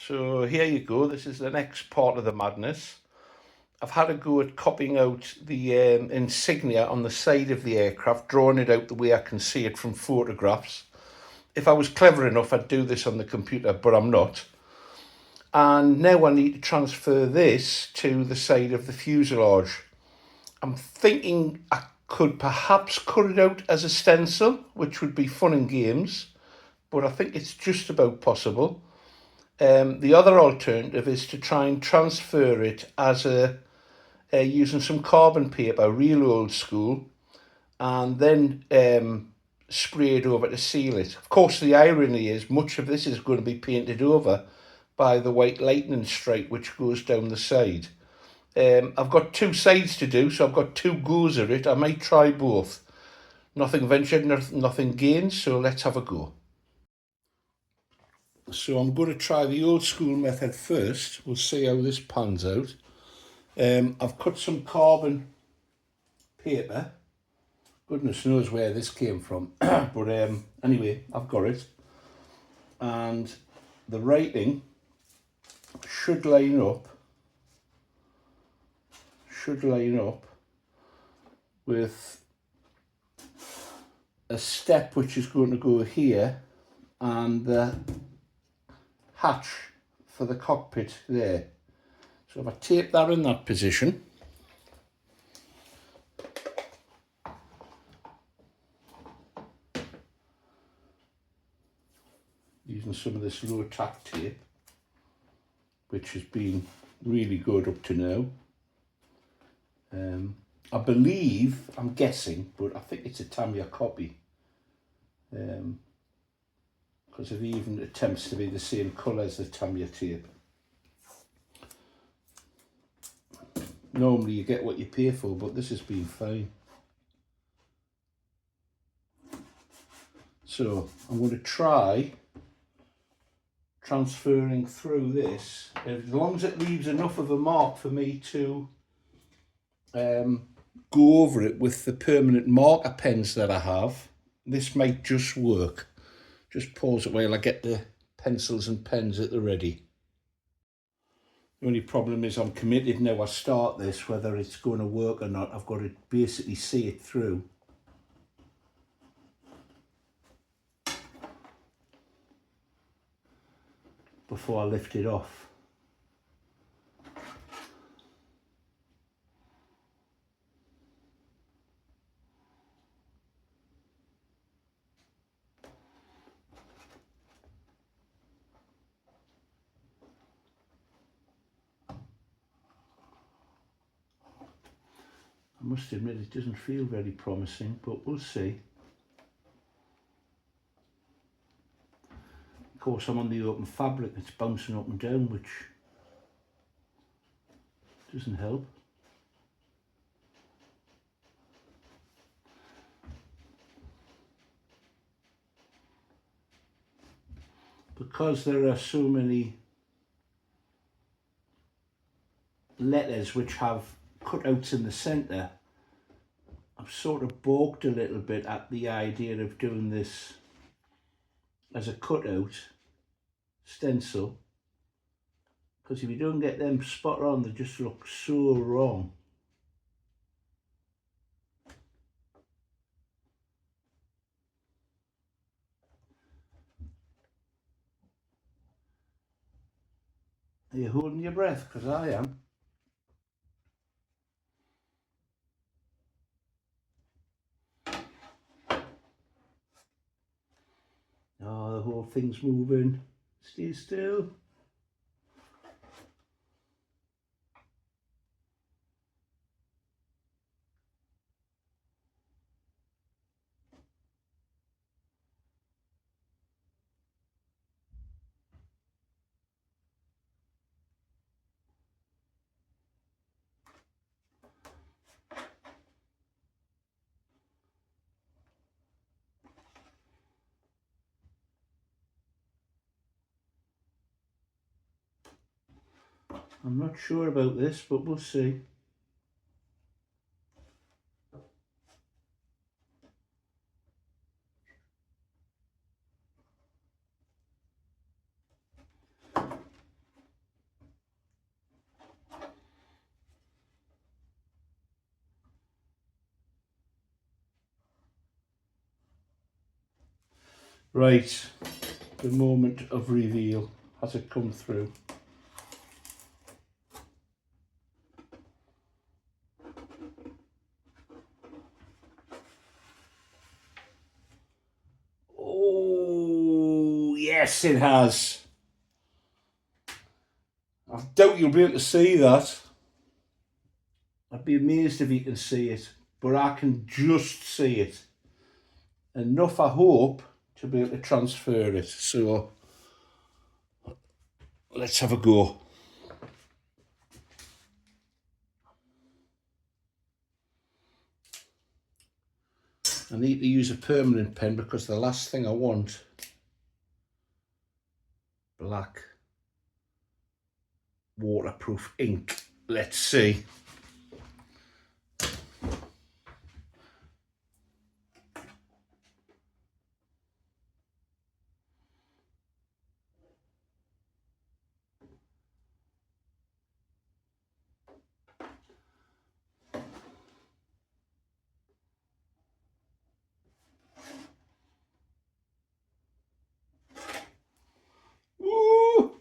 So here you go, this is the next part of the madness. I've had a go at copying out the insignia on the side of the aircraft, drawing it out the way I can see it from photographs. If I was clever enough, I'd do this on the computer, but I'm not. And now I need to transfer this to the side of the fuselage. I'm thinking I could perhaps cut it out as a stencil, which would be fun and games, but I think it's just about possible. The other alternative is to try and transfer it as using some carbon paper, real old school, and then spray it over to seal it. Of course, the irony is much of this is going to be painted over by the white lightning strike which goes down the side. I've got two sides to do, so I've got two goes at it. I might try both. Nothing ventured, nothing gained, so let's have a go. So I'm going to try the old school method first. We'll see how this pans out. I've cut some carbon paper. Goodness knows where this came from. But anyway, I've got it. And the writing should line up with a step which is going to go here and the hatch for the cockpit there. So if I tape that in that position, using some of this low tack tape, which has been really good up to now. I believe, I'm guessing, but I think it's a Tamiya copy. Because it even attempts to be the same colour as the Tamiya tape. Normally you get what you pay for, but this has been fine. So I'm going to try transferring through this, as long as it leaves enough of a mark for me to go over it with the permanent marker pens that I have. This might just work. Just pause it while I get the pencils and pens at the ready. The only problem is I'm committed now I start this, whether it's going to work or not. I've got to basically see it through. Before I lift it off. I must admit it doesn't feel very promising, but we'll see. Of course I'm on the open fabric, it's bouncing up and down, which doesn't help. Because there are so many letters which have cutouts in the centre, I've sort of balked a little bit at the idea of doing this as a cutout stencil, because if you don't get them spot on, they just look so wrong. Are you holding your breath? Because I am. Oh, the whole thing's moving. Stay still. I'm not sure about this, but we'll see. Right, the moment of reveal. Has it come through? Oh, yes, it has. I doubt you'll be able to see that. I'd be amazed if you can see it, but I can just see it. Enough, I hope, to be able to transfer it. So let's have a go. I need to use a permanent pen because the last thing I want, black waterproof ink. Let's see. Woo!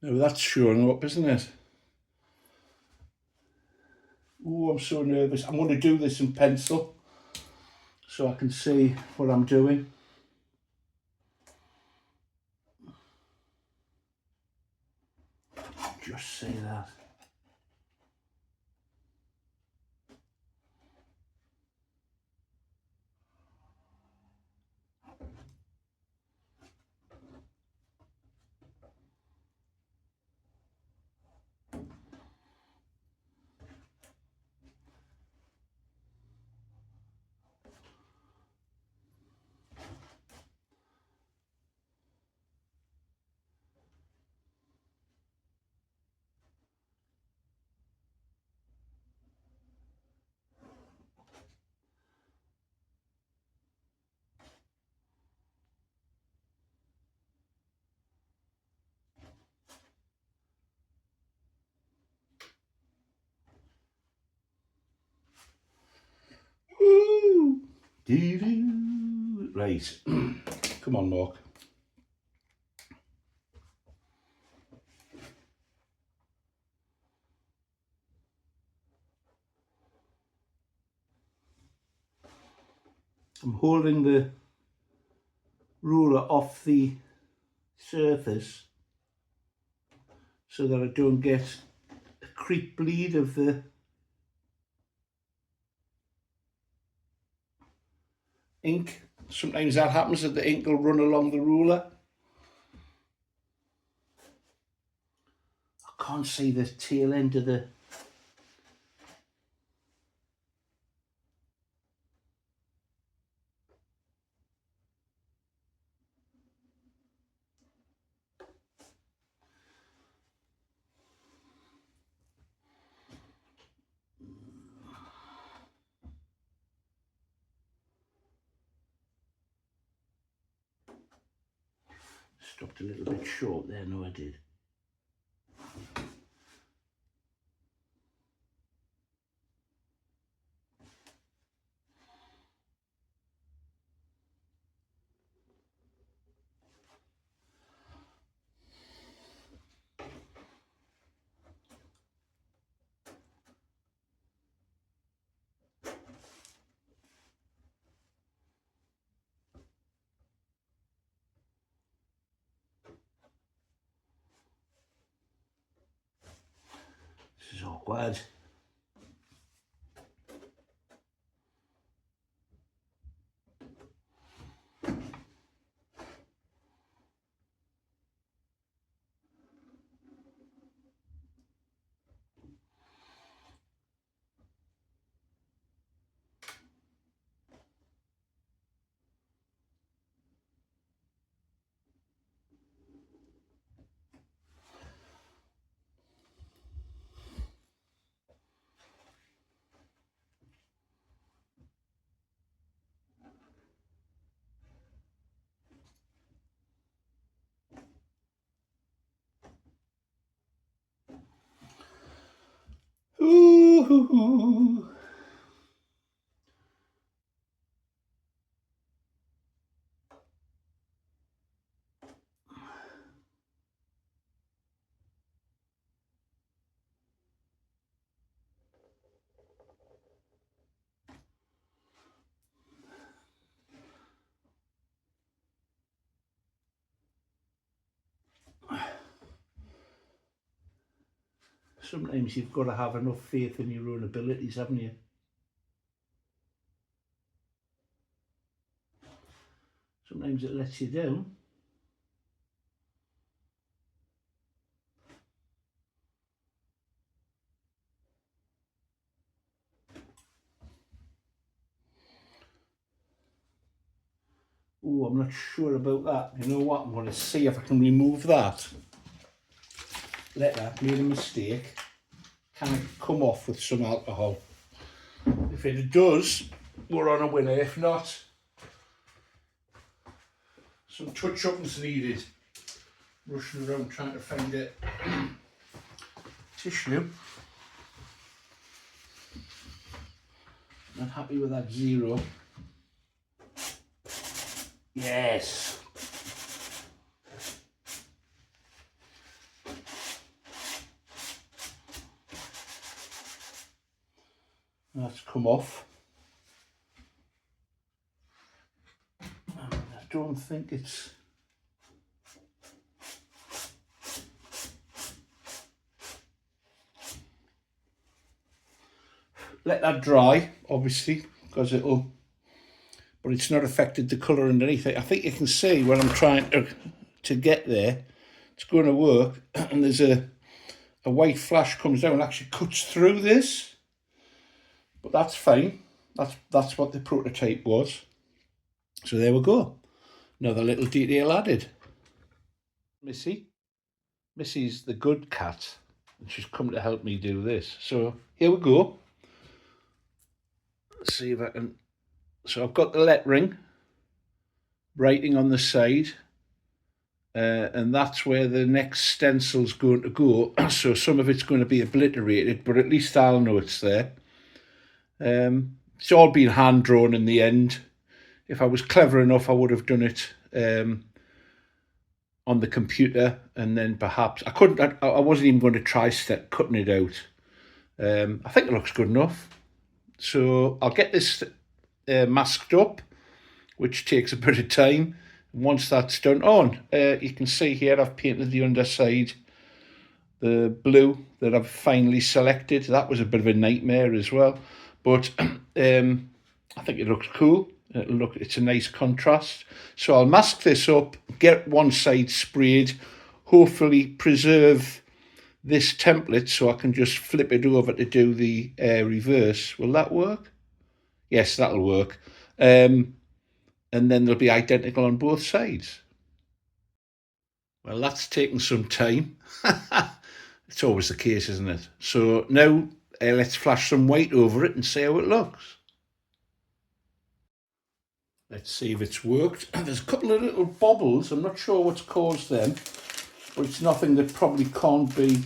Now that's showing up, isn't it? Oh, I'm so nervous. I'm going to do this in pencil so I can see what I'm doing. Just see that. Ooh. Doo-doo. Right. Come on, Mark. I'm holding the ruler off the surface so that I don't get a creep bleed of the ink. Sometimes that happens, that the ink will run along the ruler. I can't see the tail end of the... Stopped a little bit short there, no I did. This is awkward. Sometimes you've got to have enough faith in your own abilities, haven't you? Sometimes it lets you down. Oh, I'm not sure about that. You know what? I'm going to see if I can remove that letter. Made a mistake. Can it come off with some alcohol? If it does, we're on a winner. If not, some touch-up's needed. Rushing around trying to find a tissue. Not happy with that 0. Yes. That's come off. I don't think it's... Let that dry, obviously, because it'll... But it's not affected the colour underneath it. I think you can see when I'm trying to get there, it's going to work. And there's a white flash comes down and actually cuts through this. But that's fine. That's what the prototype was. So there we go. Another little detail added. Missy's the good cat, and she's come to help me do this. So here we go. Let's see if I can... So I've got the lettering, writing on the side, and that's where the next stencil's going to go. So some of it's going to be obliterated, but at least I'll know it's there. It's all been hand drawn in the end. If I was clever enough, I would have done it on the computer, and then perhaps I couldn't. I wasn't even going to try cutting it out. I think it looks good enough. So I'll get this masked up, which takes a bit of time. Once that's done, you can see here I've painted the underside the blue that I've finally selected. That was a bit of a nightmare as well, but I think it looks cool. It's a nice contrast. So I'll mask this up, get one side sprayed, hopefully preserve this template so I can just flip it over to do the reverse. Will that work? Yes, that'll work. And then they'll be identical on both sides. Well, that's taken some time. It's always the case, isn't it? So now let's flash some white over it and see how it looks. Let's see if it's worked. There's a couple of little bobbles. I'm not sure what's caused them, but it's nothing that probably can't be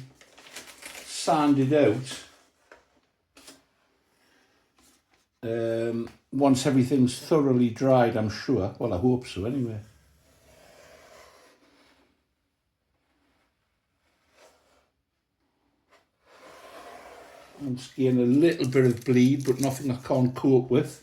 sanded out. Once everything's thoroughly dried, I'm sure. Well, I hope so anyway. I'm just getting a little bit of bleed, but nothing I can't cope with.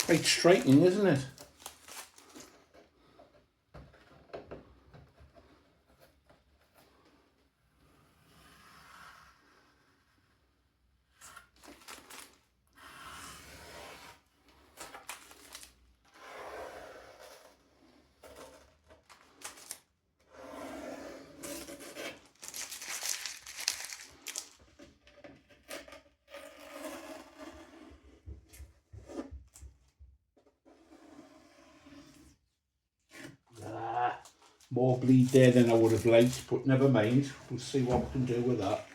Quite striking, isn't it? More bleed there than I would have liked, but never mind. We'll see what we can do with that.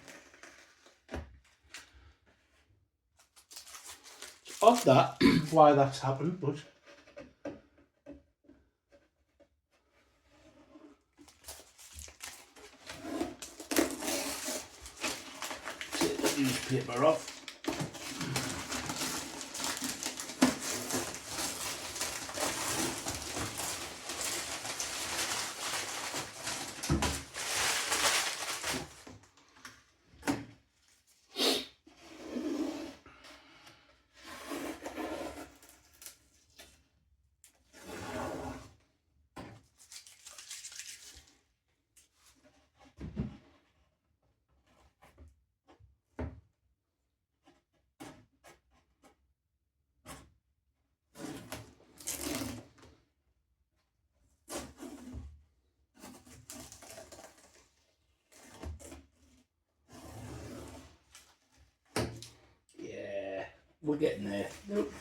It's odd that, why that's happened, but take the newspaper off. We're getting there. Nope.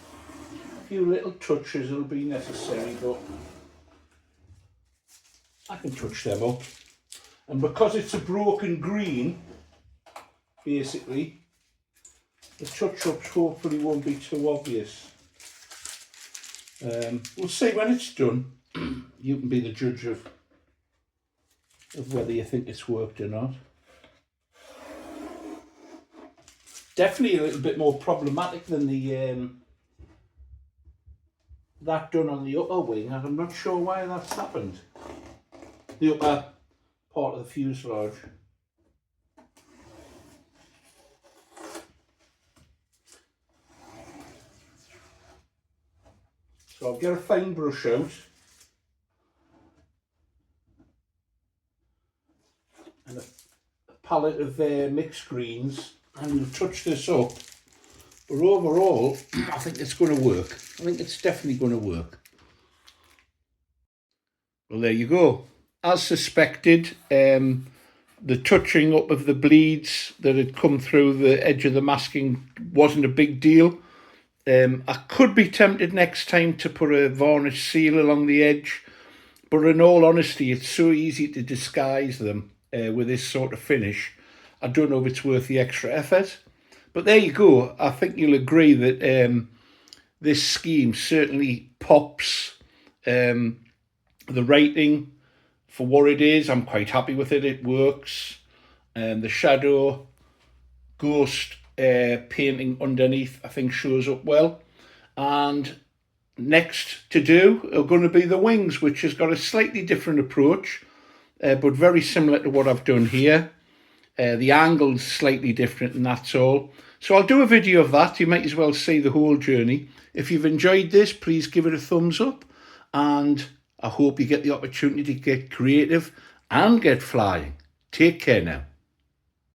A few little touches will be necessary, but I can touch them up. And because it's a broken green, basically, the touch-ups hopefully won't be too obvious. We'll see when it's done. You can be the judge of whether you think it's worked or not. Definitely a little bit more problematic than the that done on the upper wing, and I'm not sure why that's happened. The upper part of the fuselage. So I'll get a fine brush out and a palette of mixed greens, and we'll touch this up. But overall, I think it's going to work. I think it's definitely going to work. Well, there you go. As suspected, the touching up of the bleeds that had come through the edge of the masking wasn't a big deal. I could be tempted next time to put a varnish seal along the edge, but in all honesty, it's so easy to disguise them with this sort of finish. I don't know if it's worth the extra effort. But there you go. I think you'll agree that this scheme certainly pops. The rating for what it is, I'm quite happy with it. It works. The shadow ghost painting underneath, I think, shows up well. And next to do are going to be the wings, which has got a slightly different approach, but very similar to what I've done here. The angle's slightly different, and that's all. So I'll do a video of that. You might as well see the whole journey. If you've enjoyed this, please give it a thumbs up, and I hope you get the opportunity to get creative and get flying. Take care now.